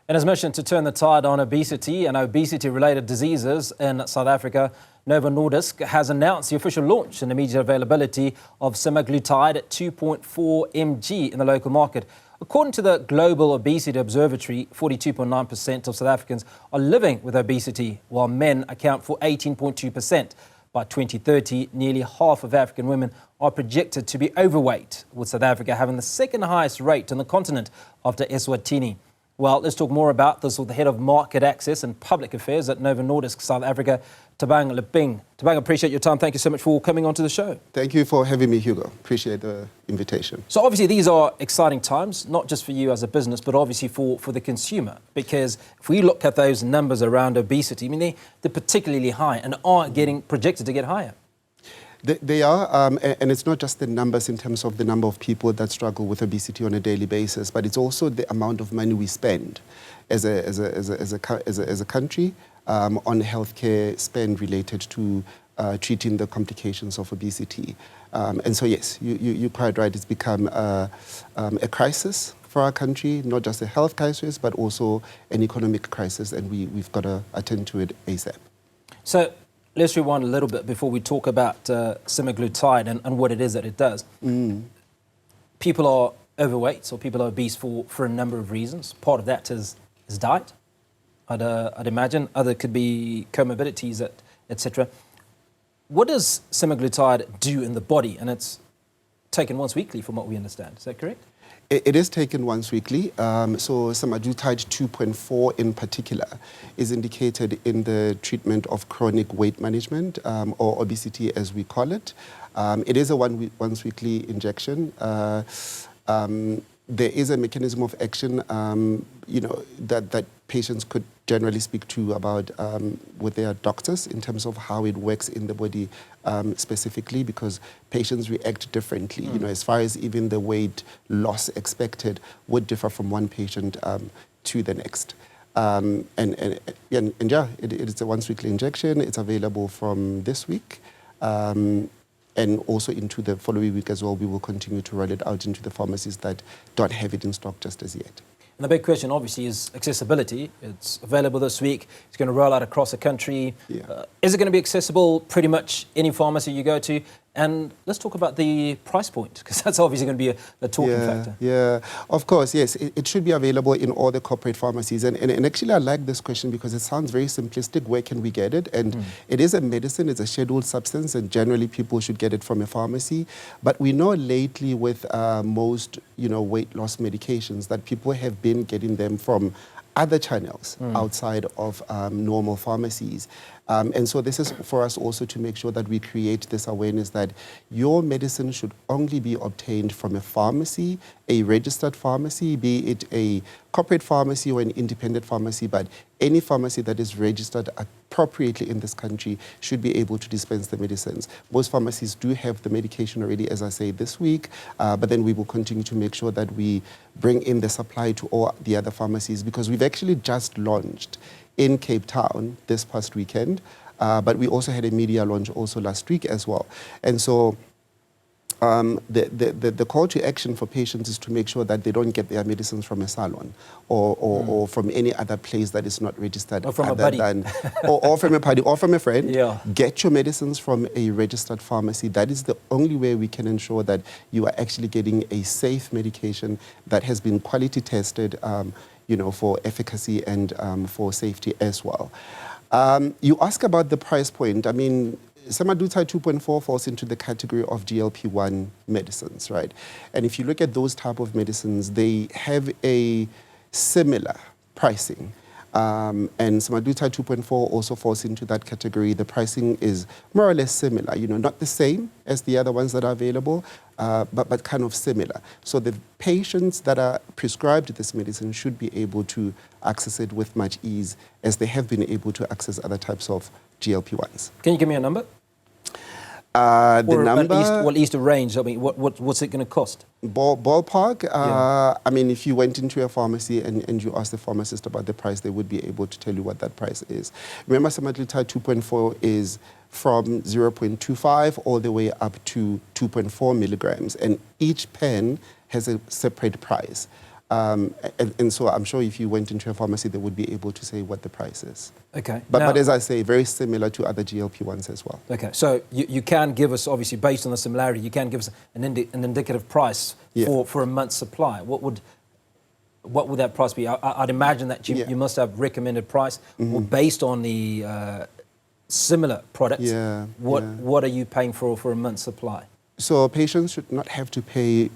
In his mission to turn the tide on obesity and obesity-related diseases in South Africa, Novo Nordisk has announced the official launch and immediate availability of simaglutide at 2.4 mg in the local market. According to the Global Obesity Observatory, 42.9% of South Africans are living with obesity, while men account for 18.2%. By 2030, nearly half of African women are projected to be overweight, with South Africa having the second highest rate on the continent after Eswatini. Well, let's talk more about this with the Head of Market Access and Public Affairs at Novo Nordisk South Africa, Thabeng Leping. Thabeng, I appreciate your time. Thank you so much for coming onto the show. Thank you for having me, Hugo. Appreciate the invitation. So obviously these are exciting times, not just for you as a business, but obviously for the consumer. Because if we look at those numbers around obesity, I mean, they're particularly high and are getting projected to get higher. They are, and it's not just the numbers in terms of the number of people that struggle with obesity on a daily basis, but it's also the amount of money we spend as a country on healthcare spend related to treating the complications of obesity. And so, yes, you're quite right. It's become a crisis for our country, not just a health crisis, but also an economic crisis, and we've got to attend to it ASAP. So let's rewind a little bit before we talk about simaglutide and what it is that it does. People are overweight, so people are obese for a number of reasons. Part of that is diet, I'd imagine. Other could be comorbidities, etc. What does simaglutide do in the body? And it's taken once weekly from what we understand. Is that correct? It is taken once weekly. So simaglutide 2.4 in particular is indicated in the treatment of chronic weight management or obesity as we call it. It is a once weekly injection. There is a mechanism of action that patients could generally speak to about with their doctors in terms of how it works in the body specifically, because patients react differently. As far as even the weight loss expected would differ from one patient to the next. It's a once weekly injection. It's available from this week. And also into the following week as well, we will continue to roll it out into the pharmacies that don't have it in stock just as yet. And the big question, obviously, is accessibility. It's available this week. It's going to roll out across the country. Yeah. Is it going to be accessible pretty much any pharmacy you go to? And let's talk about the price point, because that's obviously going to be a talking factor. Yeah, of course, yes. It should be available in all the corporate pharmacies. And actually, I like this question because it sounds very simplistic. Where can we get it? And it is a medicine. It's a scheduled substance, and generally people should get it from a pharmacy. But we know lately with most, weight loss medications that people have been getting them from other channels outside of normal pharmacies. And so this is for us also to make sure that we create this awareness that your medicine should only be obtained from a pharmacy, a registered pharmacy, be it a corporate pharmacy or an independent pharmacy, but any pharmacy that is registered appropriately in this country should be able to dispense the medicines. Most pharmacies do have the medication already, as I say, this week, but then we will continue to make sure that we bring in the supply to all the other pharmacies, because we've actually just launched in Cape Town this past weekend, but we also had a media launch also last week as well. And so the call to action for patients is to make sure that they don't get their medicines from a salon or from any other place that is not registered. Or from a buddy. Or from a buddy or from a friend. Yeah. Get your medicines from a registered pharmacy. That is the only way we can ensure that you are actually getting a safe medication that has been quality tested for efficacy and for safety as well. You ask about the price point. I mean, semaglutide 2.4 falls into the category of GLP-1 medicines, right? And if you look at those type of medicines, they have a similar pricing. And semaglutide 2.4 also falls into that category. The pricing is more or less similar, not the same as the other ones that are available, but kind of similar. So the patients that are prescribed this medicine should be able to access it with much ease, as they have been able to access other types of GLP-1s. Can you give me a number? The number, at least a range. I mean, what's it going to cost? Ballpark. I mean, if you went into a pharmacy and you asked the pharmacist about the price, they would be able to tell you what that price is. Remember, semaglutide 2.4 is from 0.25 all the way up to 2.4 milligrams, and each pen has a separate price. And so I'm sure if you went into a pharmacy, they would be able to say what the price is. Okay. But as I say, very similar to other GLP-1s as well. Okay, so you can give us, obviously based on the similarity, you can give us an indicative price for a month's supply. What would that price be? I'd imagine that you must have recommended price, or based on the similar products. What are you paying for a month's supply? So patients should not have to pay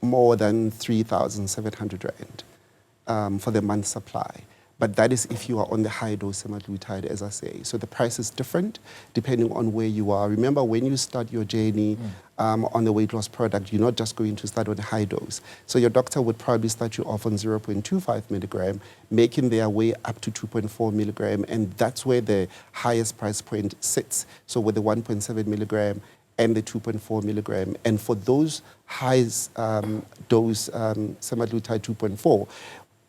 more than 3,700 rand for the month's supply. But that is if you are on the high-dose semaglutide, as I say. So the price is different depending on where you are. Remember, when you start your journey on the weight loss product, you're not just going to start on a high dose. So your doctor would probably start you off on 0.25 milligram, making their way up to 2.4 milligram, and that's where the highest price point sits. So with the 1.7 milligram and the 2.4 milligram. And for those high dose semaglutide 2.4,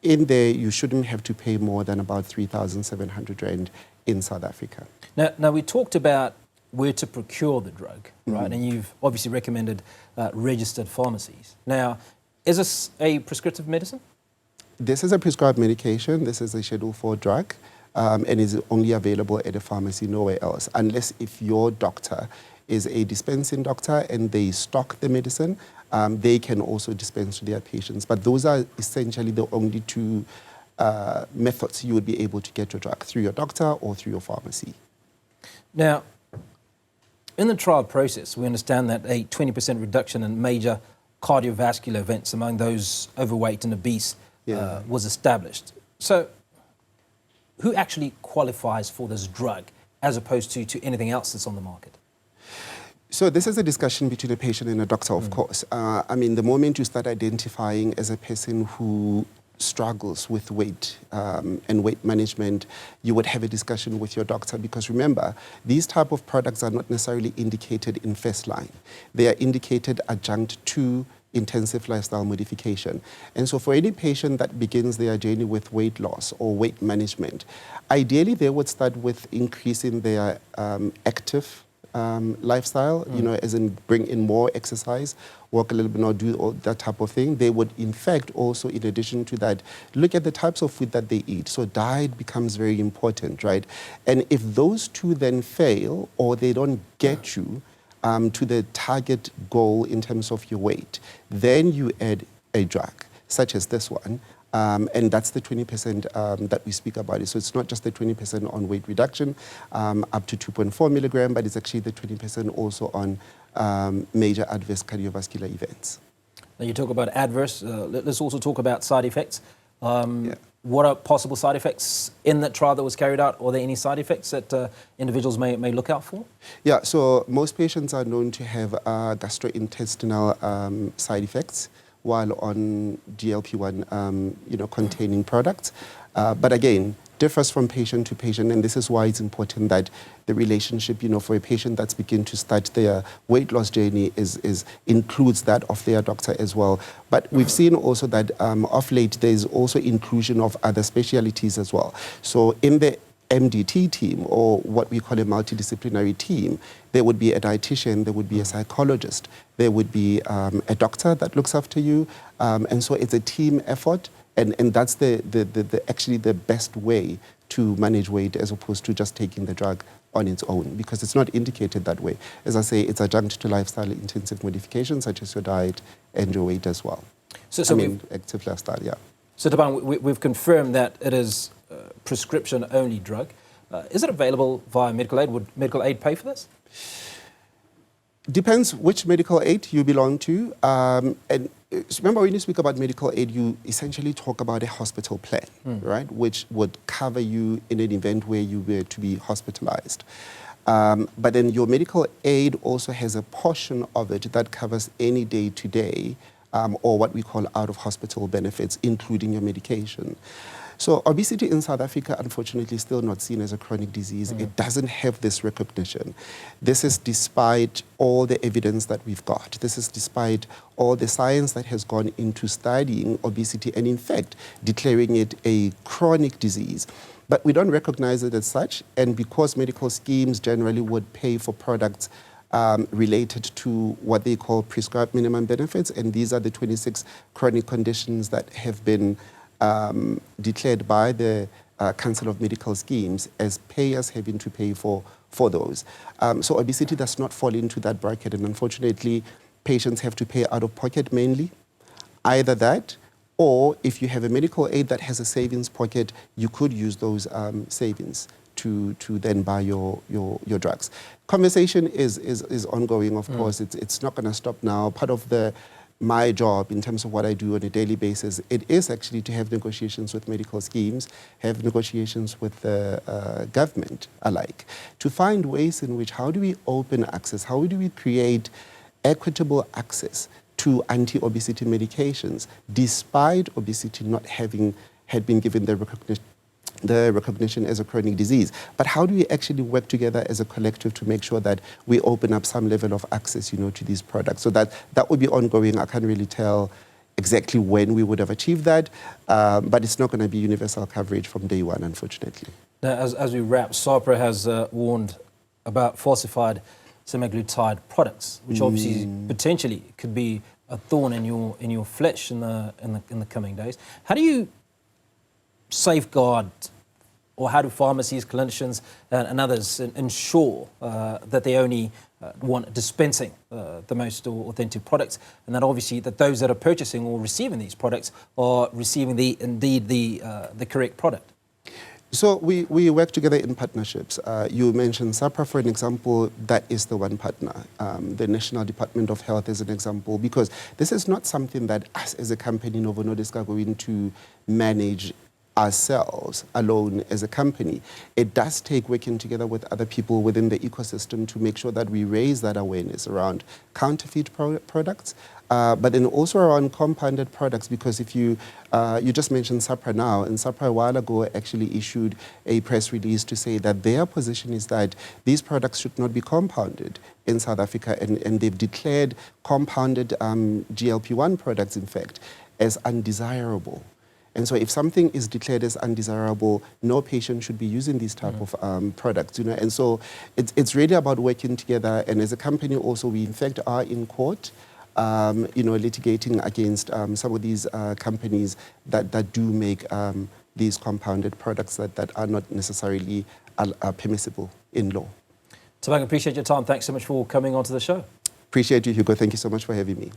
in there, you shouldn't have to pay more than about 3,700 rand in South Africa. Now we talked about where to procure the drug, right? And you've obviously recommended registered pharmacies. Now, is this a prescriptive medicine? This is a prescribed medication. This is a Schedule 4 drug, and is only available at a pharmacy, nowhere else, unless if your doctor is a dispensing doctor and they stock the medicine, they can also dispense to their patients. But those are essentially the only two methods you would be able to get your drug, through your doctor or through your pharmacy. Now, in the trial process, we understand that a 20% reduction in major cardiovascular events among those overweight and obese was established. So who actually qualifies for this drug as opposed to anything else that's on the market? So this is a discussion between a patient and a doctor, of course. I mean, the moment you start identifying as a person who struggles with weight and weight management, you would have a discussion with your doctor, because remember, these type of products are not necessarily indicated in first line. They are indicated adjunct to intensive lifestyle modification. And so for any patient that begins their journey with weight loss or weight management, ideally they would start with increasing their active lifestyle, you know, as in bring in more exercise, walk a little bit more, do all that type of thing. They would, in fact, also, in addition to that, look at the types of food that they eat. So diet becomes very important, right? And if those two then fail, or they don't get you to the target goal in terms of your weight, then you add a drug, such as this one. And that's the 20% that we speak about. So it's not just the 20% on weight reduction up to 2.4 milligram, but it's actually the 20% also on major adverse cardiovascular events. Now you talk about adverse, let's also talk about side effects. What are possible side effects in that trial that was carried out? Are there any side effects that individuals may look out for? Yeah, so most patients are known to have gastrointestinal side effects while on GLP-1 containing products. But again, differs from patient to patient, and this is why it's important that the relationship, for a patient that's beginning to start their weight loss journey includes that of their doctor as well. But we've seen also that of late there's also inclusion of other specialties as well. So in the MDT team, or what we call a multidisciplinary team, there would be a dietitian, there would be a psychologist, there would be a doctor that looks after you, and so it's a team effort, and that's actually the best way to manage weight, as opposed to just taking the drug on its own, because it's not indicated that way. As I say, it's adjunct to lifestyle intensive modifications such as your diet and your weight as well. So active lifestyle, yeah. So Thabeng, we've confirmed that it is prescription-only drug. Is it available via medical aid? Would medical aid pay for this? Depends which medical aid you belong to. And remember, when you speak about medical aid, you essentially talk about a hospital plan, right, which would cover you in an event where you were to be hospitalized. But then your medical aid also has a portion of it that covers any day-to-day or what we call out-of-hospital benefits, including your medication. So obesity in South Africa, unfortunately, is still not seen as a chronic disease. It doesn't have this recognition. This is despite all the evidence that we've got. This is despite all the science that has gone into studying obesity and, in fact, declaring it a chronic disease. But we don't recognize it as such, and because medical schemes generally would pay for products related to what they call prescribed minimum benefits, and these are the 26 chronic conditions that have been declared by the Council of Medical Schemes as payers having to pay for those. So obesity does not fall into that bracket, and unfortunately, patients have to pay out of pocket mainly. Either that, or if you have a medical aid that has a savings pocket, you could use those savings to then buy your drugs. Conversation is ongoing, of course. It's not going to stop now. Part of my job in terms of what I do on a daily basis, it is actually to have negotiations with medical schemes, have negotiations with the government alike, to find ways in which how do we open access, how do we create equitable access to anti-obesity medications, despite obesity not having had been given the recognition as a chronic disease. But how do we actually work together as a collective to make sure that we open up some level of access, to these products? So that would be ongoing. I can't really tell exactly when we would have achieved that, but it's not going to be universal coverage from day one, unfortunately. Now, as we wrap, SAHPRA has warned about falsified simaglutide products, which obviously potentially could be a thorn in your flesh in the coming days. How do you safeguard, or how do pharmacies, clinicians, and others ensure that they only want dispensing the most authentic products, and that obviously that those that are purchasing or receiving these products are receiving the correct product? So we work together in partnerships. You mentioned SAHPRA, for an example. That is the one partner. The National Department of Health is an example, because this is not something that us as a company, Novo Nordisk, are going to manage ourselves alone as a company. It does take working together with other people within the ecosystem to make sure that we raise that awareness around counterfeit products, but then also around compounded products, because if you just mentioned SAHPRA now, and SAHPRA a while ago actually issued a press release to say that their position is that these products should not be compounded in South Africa, and they've declared compounded GLP-1 products, in fact, as undesirable. And so if something is declared as undesirable, no patient should be using these type of products, And so it's really about working together. And as a company also, we in fact are in court, litigating against some of these companies that do make these compounded products that are not necessarily permissible in law. Thabeng, I appreciate your time. Thanks so much for coming onto the show. Appreciate you, Hugo. Thank you so much for having me.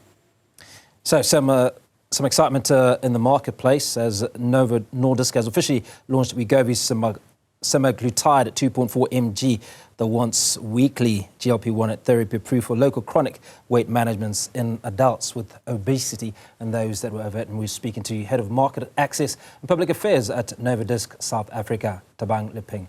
So some excitement in the marketplace as Novo Nordisk has officially launched Wegovy's semaglutide at 2.4 mg, the once-weekly GLP-1 therapy approved for local chronic weight management in adults with obesity and those that were overweight. And we're speaking to Head of Market Access and Public Affairs at Novo Nordisk South Africa, Thabeng Leping.